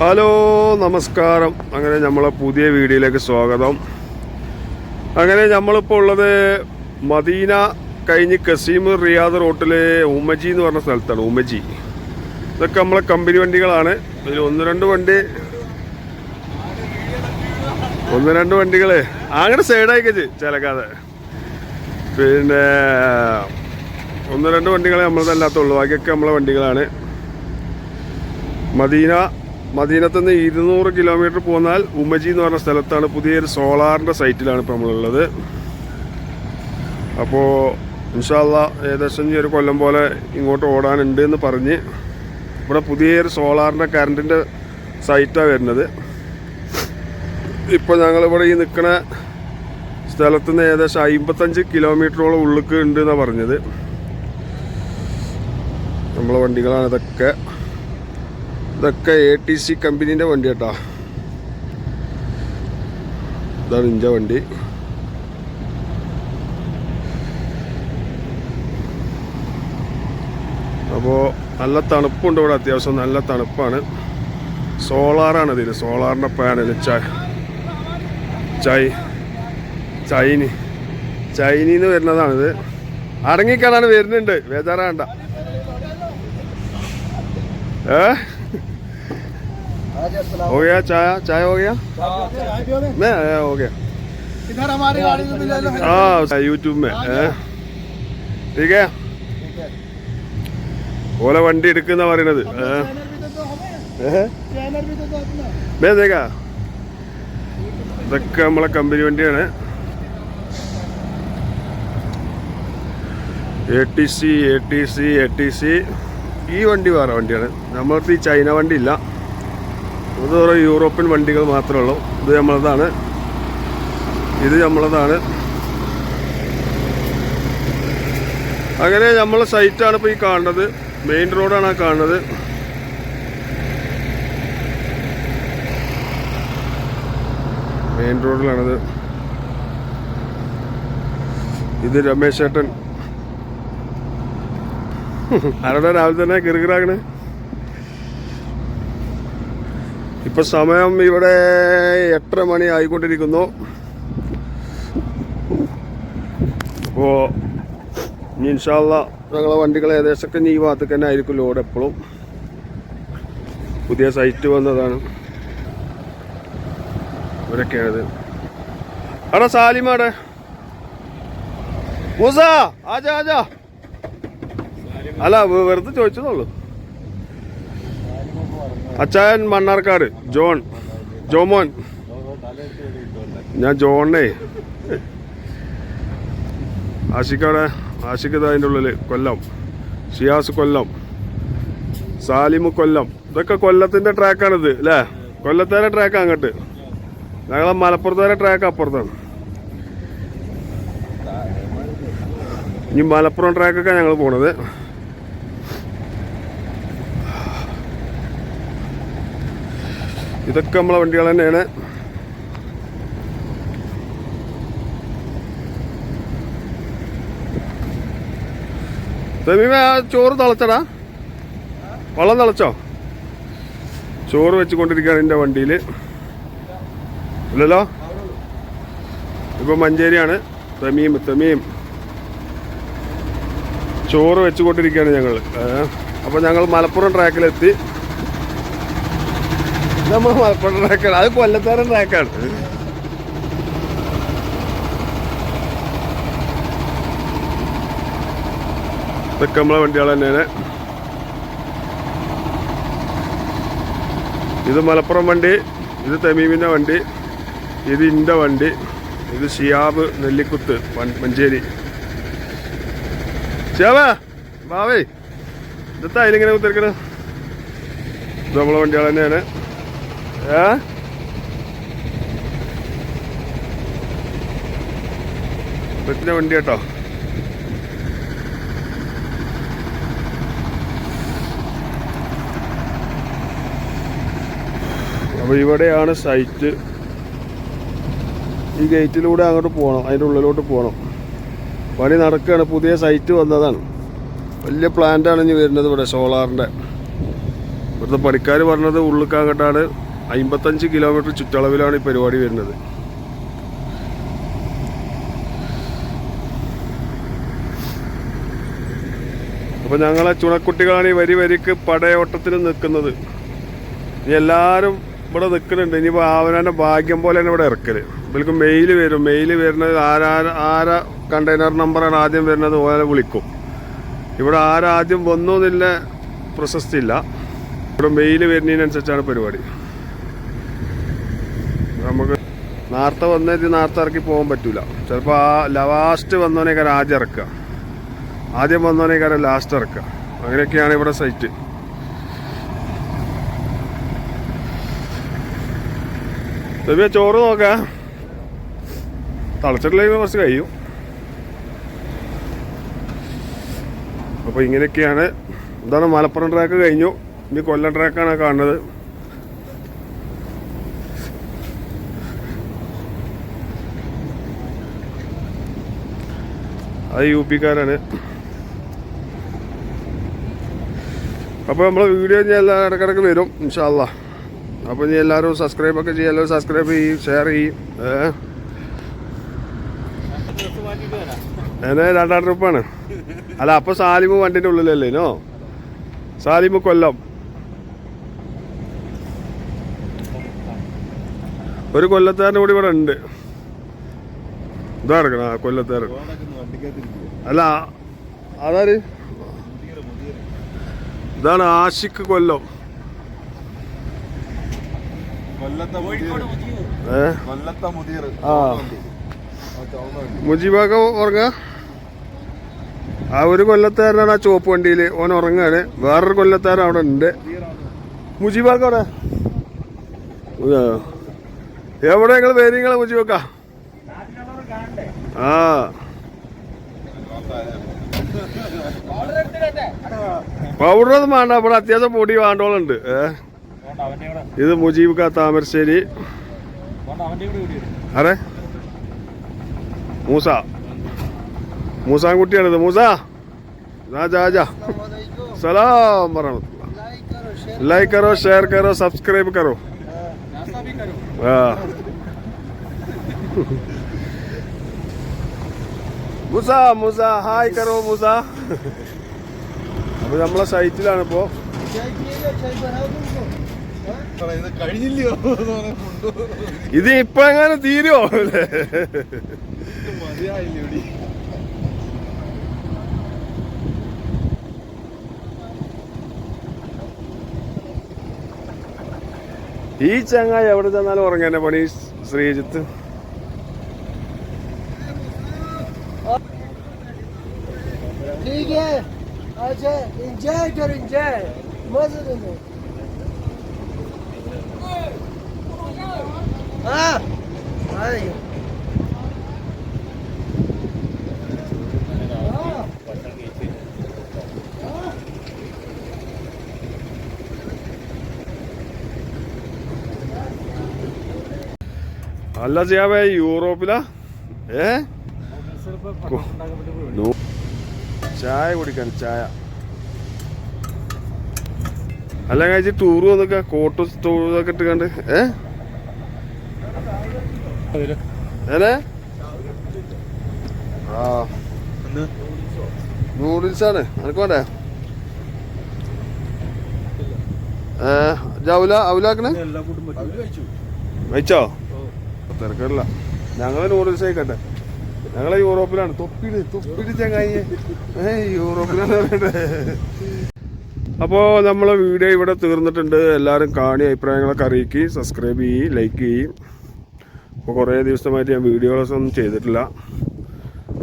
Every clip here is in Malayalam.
ഹലോ നമസ്കാരം. അങ്ങനെ നമ്മളെ പുതിയ വീഡിയോയിലേക്ക് സ്വാഗതം. അങ്ങനെ നമ്മളിപ്പോൾ ഉള്ളത് മദീന കഴിഞ്ഞ് കസീം റിയാദ് റോട്ടിൽ ഉമജി എന്ന് പറഞ്ഞ സ്ഥലത്താണ്. ഉമജി ഇതൊക്കെ നമ്മളെ കമ്പനി വണ്ടികളാണ്. ഇതിൽ ഒന്ന് രണ്ട് വണ്ടികൾ അങ്ങനെ സൈഡായിക്കച്ച് ചിലക്കാതെ, പിന്നെ ഒന്ന് രണ്ട് വണ്ടികളെ നമ്മളതല്ലാത്തുള്ളൂ. ബാക്കിയൊക്കെ നമ്മളെ വണ്ടികളാണ്. മദീനത്ത് നിന്ന് 200 കിലോമീറ്റർ പോന്നാൽ ഉമജി എന്ന് പറഞ്ഞ സ്ഥലത്താണ്. പുതിയൊരു സോളാറിൻ്റെ സൈറ്റിലാണ് ഇപ്പോൾ നമ്മളുള്ളത്. അപ്പോൾ ഇൻഷാ അല്ലാ ഏകദേശം ഒരു കൊല്ലം പോലെ ഇങ്ങോട്ട് ഓടാനുണ്ട് എന്ന് പറഞ്ഞ് ഇവിടെ പുതിയൊരു സോളാറിൻ്റെ കറണ്ടിൻ്റെ സൈറ്റാണ് വരുന്നത്. ഇപ്പോൾ ഞങ്ങളിവിടെ ഈ നിൽക്കുന്ന സ്ഥലത്ത് നിന്ന് ഏകദേശം 55 കിലോമീറ്ററോളം ഉള്ളിലേക്ക് ഉണ്ട് എന്നാണ് പറഞ്ഞത്. നമ്മളെ വണ്ടികളാണ് ഇതൊക്കെ ATC കമ്പനീൻ്റെ വണ്ടി കേട്ടോ. ഇതാണ് ഇഞ്ച വണ്ടി. അപ്പോൾ നല്ല തണുപ്പുണ്ട് ഇവിടെ, അത്യാവശ്യം നല്ല തണുപ്പാണ്. സോളാറാണ് ഇതിന്, സോളാറിൻ്റെ പാനൽ. ചൈനീന്ന് വരുന്നതാണിത്. അടങ്ങിക്കാണാൻ വരുന്നുണ്ട്, ബേജാറാണ്ട. हो गया चाय हो गया मैं हो गया इधर हमारी गाड़ी में ले लो। हाँ यूट्यूब में ठीक है. ഓല വണ്ടി എടുക്കുന്ന പറയുന്നത് മേതേക്കാ. ഇതൊക്കെ നമ്മളെ കമ്പനി വണ്ടിയാണ്. ATC ഈ വണ്ടി വേറെ വണ്ടിയാണ്. നമ്മളടുത്ത് ഈ ചൈന വണ്ടി ഇല്ല. ഇത് ഓരോ യൂറോപ്യൻ വണ്ടികൾ മാത്രമേ ഉള്ളൂ. ഇത് നമ്മളതാണ്. അങ്ങനെ നമ്മളെ സൈറ്റാണ് ഇപ്പോൾ ഈ കാണുന്നത്. മെയിൻ റോഡാണ് ആ കാണുന്നത്. മെയിൻ റോഡിലാണത്. ഇത് രമേശ് ചേട്ടൻ ആരുടെ രാവിലെ തന്നെ കിറുകിറാകണ്. ഇപ്പൊ സമയം ഇവിടെ 8:30 മണി ആയിക്കൊണ്ടിരിക്കുന്നു. അപ്പോൾ ഇൻഷാ അല്ലാ ഞങ്ങളെ വണ്ടികൾ ഏകദേശമൊക്കെ ഈ ഭാഗത്തേക്ക് തന്നെ ആയിരിക്കും ലോഡ്. എപ്പോഴും പുതിയ സൈറ്റ് വന്നതാണ്. ഇവരൊക്കെയാണിത്. അവിടെ സാലിമാടെ മൂസ ആജാ അല്ല വെറുതെ ചോദിച്ചതുള്ളൂ. അച്ചായൻ മണ്ണാർക്കാട് ജോമോൻ. ഞാൻ ജോണേ. ആഷിഖ് അതിൻ്റെ ഉള്ളിൽ കൊല്ലം. ഷിയാസ് കൊല്ലം. സാലിമ് കൊല്ലം. ഇതൊക്കെ കൊല്ലത്തിൻ്റെ ട്രാക്കാണിത് അല്ലേ? കൊല്ലത്തേരെ ട്രാക്ക് അങ്ങോട്ട്. ഞങ്ങളെ മലപ്പുറത്തേരെ ട്രാക്ക് അപ്പുറത്താണ്. ഇനി മലപ്പുറം ട്രാക്കൊക്കെ ഞങ്ങൾ പോണത്. ഇതൊക്കെ നമ്മളെ വണ്ടികൾ തന്നെയാണ്. തമീമ ചോറ് തിളച്ചടാ, വെള്ളം തിളച്ചോ? ചോറ് വെച്ചുകൊണ്ടിരിക്കുകയാണ് എൻ്റെ വണ്ടിയിൽ. ഇല്ലല്ലോ, ഇപ്പൊ മഞ്ചേരിയാണ്. തമീം ചോറ് വെച്ചുകൊണ്ടിരിക്കുകയാണ് ഞങ്ങൾ. അപ്പോൾ ഞങ്ങൾ മലപ്പുറം ട്രാക്കിലെത്തി. നമ്മൾ മലപ്പുറം ട്രാക്കാണ്, അത് കൊല്ലത്താരൻ ട്രാക്കാണ്. ഇതൊക്കെ നമ്മളെ വണ്ടികൾ തന്നെയാണ്. ഇത് മലപ്പുറം വണ്ടി, ഇത് തമീമിൻ്റെ വണ്ടി, ഇത് ഇൻ്റെ വണ്ടി, ഇത് ഷിയാബ് നെല്ലിക്കുത്ത് മഞ്ചേരി. ഷിയാബേ ബാവേ ഇതത്തെ അതിലിങ്ങനെ കുത്തിരിക്കണ. ഇത് നമ്മളെ വണ്ടികൾ തന്നെയാണ്. ബസ്സിൻ്റെ വണ്ടി കേട്ടോ. അപ്പോൾ ഇവിടെയാണ് സൈറ്റ്. ഈ ഗേറ്റിലൂടെ അങ്ങോട്ട് പോകണം, അതിൻ്റെ ഉള്ളിലോട്ട് പോകണം. പണി നടക്കുകയാണ്. പുതിയ സൈറ്റ് വന്നതാണ്. വലിയ പ്ലാന്റാണ് ഇനി വരുന്നത് ഇവിടെ സോളാറിൻ്റെ. ഇവിടുത്തെ പണിക്കാർ പറഞ്ഞത് ഉള്ളിക്കാങ്ങട്ടാണ് 55 കിലോമീറ്റർ ചുറ്റളവിലാണ് ഈ പരിപാടി വരുന്നത്. അപ്പോൾ ഞങ്ങളെ ചുണക്കുട്ടികളാണ് ഈ വരിക്ക് പടയോട്ടത്തിന് നിൽക്കുന്നത്. ഇനി എല്ലാവരും ഇവിടെ നിൽക്കുന്നുണ്ട്. ഇനിയിപ്പോൾ അവനെ ഭാഗ്യം പോലെ തന്നെ ഇവിടെ ഇറക്കൽ. ഇവർക്ക് മെയിൽ വരുന്നത് ആരാ കണ്ടെയ്നർ നമ്പറാണ് ആദ്യം വരുന്നത് ഓലെ വിളിക്കും. ഇവിടെ ആരാദ്യം വന്നു എന്നില്ല പ്രശസ്തി ഇല്ല. ഇവിടെ മെയിൽ വരുന്നതിനനുസരിച്ചാണ് പരിപാടി. നമുക്ക് നേരത്തെ വന്നിട്ട് നേരത്തെ ഇറക്കി പോകാൻ പറ്റൂല. ചിലപ്പോൾ ആ ലാസ്റ്റ് വന്നവനേക്കാരം ആദ്യം ഇറക്കുക, ആദ്യം വന്നവനേക്കാരം ലാസ്റ്റ് ഇറക്കുക. അങ്ങനെയൊക്കെയാണ് ഇവിടെ സൈറ്റ്. ചോറ് നോക്കാം, തളച്ചിട്ടില്ലെങ്കിൽ കുറച്ച് കഴിയും. അപ്പോൾ ഇങ്ങനെയൊക്കെയാണ്. ഇതാണ് മലപ്പുറം ട്രാക്ക് കഴിഞ്ഞു. ഇനി കൊല്ലം ട്രാക്കാണ് കാണുന്നത്. അത് UP-ക്കാരാണ്. അപ്പോൾ നമ്മൾ വീഡിയോ ഇനി എല്ലാം ഇടയ്ക്കിടയ്ക്ക് വരും ഇൻഷാ അല്ലാ. അപ്പോൾ ഇനി എല്ലാവരും സബ്സ്ക്രൈബൊക്കെ ചെയ്യും. എല്ലാവരും സബ്സ്ക്രൈബ് ചെയ്യും, ഷെയർ ചെയ്യും. എന്നെ 2 ട്രിപ്പാണ്. അല്ല, അപ്പോൾ സാലിമ് വണ്ടിൻ്റെ ഉള്ളിലല്ലേനോ? സാലിമ് കൊല്ലം. ഒരു കൊല്ലത്തുകാരൻ കൂടി ഇവിടെ ഉണ്ട്. ഇതാ എടുക്കണം ആ കൊല്ലത്തുകാരൻ. അല്ല, അതാര്? ഇതാണ് ആഷിഖ് കൊല്ലം. മുജീബാക്ക ഉറങ്ങാ. ആ ഒരു കൊല്ലത്തുകാരനാണ് ആ ചുവപ്പ് വണ്ടിയിൽ. ഓൻ ഉറങ്ങാണ്. വേറൊരു കൊല്ലത്തുകാരൻ അവിടെ ഉണ്ട്. മുജീബാക്ക അവിടെ എവിടെ നിങ്ങൾ പേര്? നിങ്ങൾ മുജീബാക്ക? ആ പൗഡറൊന്നും വേണ്ട. ഇവിടെ അത്യാവശ്യം പൊടി വേണ്ടോളുണ്ട്. ഇത് മുജീബ് താമരശ്ശേരി. അതെ, മൂസാൻകുട്ടിയാണിത്. മൂസ സലാം വറഹ്മത്തുള്ളാഹ്. लाइक करो, शेयर करो, सब्सक्राइब करो. हाँ മൂസ ഹായ് കറോ മൂസ. അപ്പോൾ നമ്മളെ സൈറ്റിലാണ് ഇപ്പോൾ. ഇത് ഇപ്പൊ എങ്ങനെ തീരുമോ? ഈ ചങ്ങായി എവിടെ ചെന്നാലും ഉറങ്ങാനെ പണി. ശ്രീജിത്ത് ठीक है. अच्छा, एंजॉय करो, एंजॉय, मजा लो. हाँ, आई. അല്ല ചെയ്യാവേ യൂറോപ്പിലാ? ചായ കുടിക്കാൻ ചായ അല്ല കഴിച്ച് ടൂറ് വന്നൊക്കെ കോട്ടും ഇതൊക്കെ ഇട്ട് കണ്ട് ആ നൂഡിൽസാണ് എനക്ക് വേണ്ടേ? അവലാക്കണേ കഴിച്ചോ? തിരക്കില്ല. ഞങ്ങള് നൂഡിൽസ് കഴിക്കട്ടെ. ഞങ്ങളെ യൂറോപ്പിലാണ്. തൊപ്പിട് ചങ്ങായി യൂറോപ്പിലാണ്. അപ്പോൾ നമ്മളെ വീഡിയോ ഇവിടെ തീർന്നിട്ടുണ്ട്. എല്ലാവരും കാണി അഭിപ്രായങ്ങളൊക്കെ അറിയിക്കുക, സബ്സ്ക്രൈബ് ചെയ്യും, ലൈക്ക് ചെയ്യും. അപ്പോൾ കുറേ ദിവസമായിട്ട് ഞാൻ വീഡിയോസ് ഒന്നും ചെയ്തിട്ടില്ല.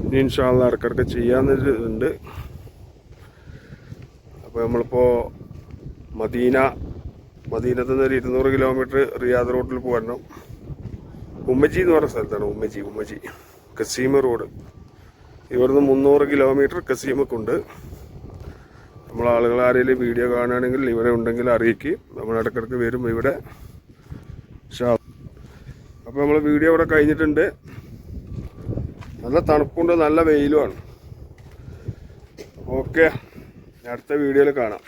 ഇനി ഇൻഷാ അല്ലാഹ് ഇടയ്ക്കിടയ്ക്ക് ചെയ്യാമെന്നുണ്ട്. അപ്പോൾ നമ്മളിപ്പോൾ മദീനത്ത് നിന്ന് ഒരു 200 കിലോമീറ്റർ റിയാദ് റോഡിൽ പോരണം. ഉമ്മജി എന്ന് പറഞ്ഞ സ്ഥലത്താണ്. ഉമ്മജി കസീമ റോഡ്. ഇവിടുന്ന് 300 കിലോമീറ്റർ കസീമക്കുണ്ട്. നമ്മളാളുകൾ ആരെങ്കിലും വീഡിയോ കാണുകയാണെങ്കിൽ ഇവിടെ ഉണ്ടെങ്കിൽ അറിയിക്കും. നമ്മൾ ഇടയ്ക്കിടയ്ക്ക് വരും ഇവിടെ. അപ്പോൾ നമ്മൾ വീഡിയോ ഇവിടെ കഴിഞ്ഞിട്ടുണ്ട്. നല്ല തണുപ്പുണ്ട്, നല്ല വെയിലുമാണ്. ഓക്കെ, അടുത്ത വീഡിയോയിൽ കാണാം.